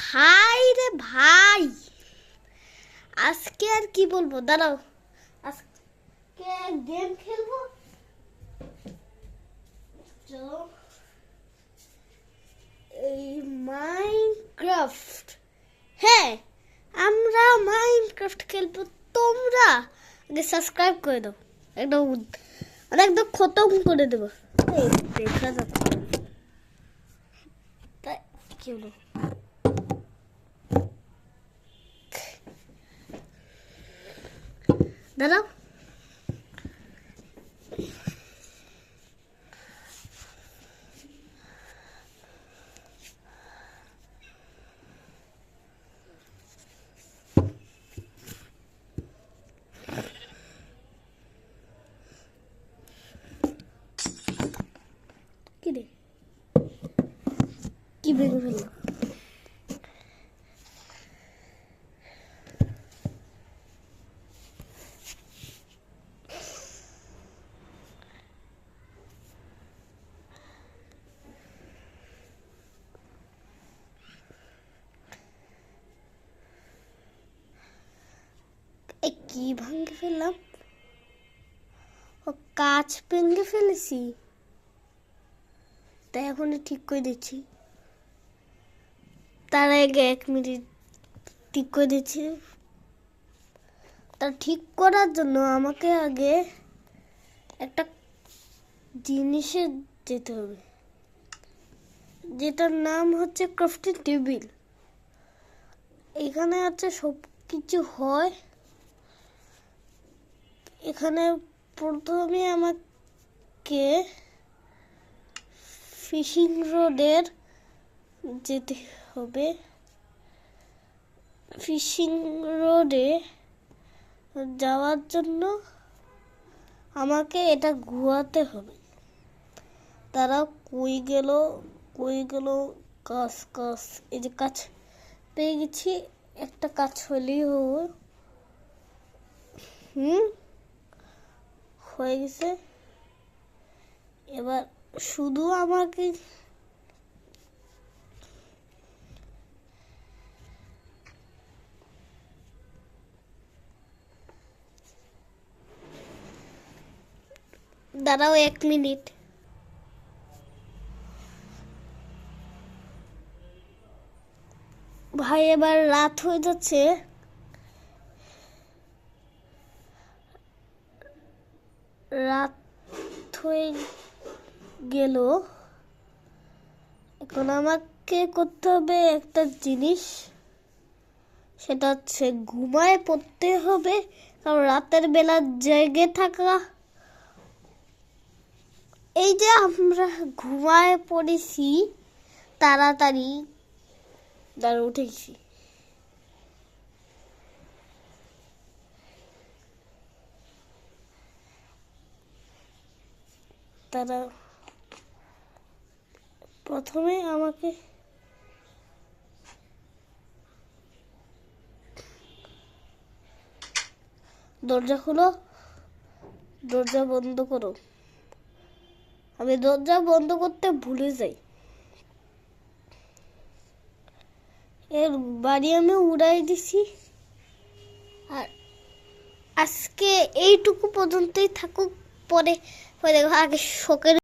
ভাই রে ভাই, আজকে আর কি বলবো, দাঁড়াও। আজকে গেম খেলবো। এই মাইনক্রাফট, হ্যাঁ আমরা মাইনক্রাফট খেলবো। তোমরা আগে সাবস্ক্রাইব করে দাও, একদম একদম খতম করে দেবো। দেখা যাচ্ছে তাই কি হলো? দাঁড়াও, কি রে, কি ভেঙে ফেললাম? কি ভাঙে ফেললাম? ও কাঁচ ভেঙে ফেলেছি, তাই এখন ঠিক করে দিচ্ছি। তার আগে 1 মিনিট ঠিক করে দিচ্ছি। তা ঠিক করার জন্য আমাকে আগে একটা জিনিসে যেতে হবে, যেটার নাম হচ্ছে ক্রাফটিং টেবিল। এখানে আছে সব কিছু হয়। এখানে প্রথমে আমাকে ফিশিং রোডের যেতে হবে। ফিশিং রোডে যাওয়ার জন্য আমাকে এটা ঘুরাতে হবে। তারা কই গেল কাজ, এই যে কাজ পেয়ে গেছি। একটা কাজ হলেই হবে। হয়ে গেছে। এবার শুধু আমাকে দাঁড়াও 1 মিনিট। ভাই এবার রাত হয়ে যাচ্ছে। রাত হয়ে গেল। এখন আমাকে করতে হবে একটা জিনিস, সেটা হচ্ছে ঘুমায় পড়তে হবে। কারণ রাতের বেলা জেগে থাকা, এই যে আমরা ঘুমায় পড়েছি তাড়াতাড়ি উঠেছি। তারা প্রথমে আমাকে দরজা খুলো, দরজা বন্ধ করো। আমি দরজা বন্ধ করতে ভুলে যাই। এর বাড়ি আমি উড়াই দিছি। আর আজকে এইটুকু পর্যন্তই থাকুক। পরে দেখো আগে শোকের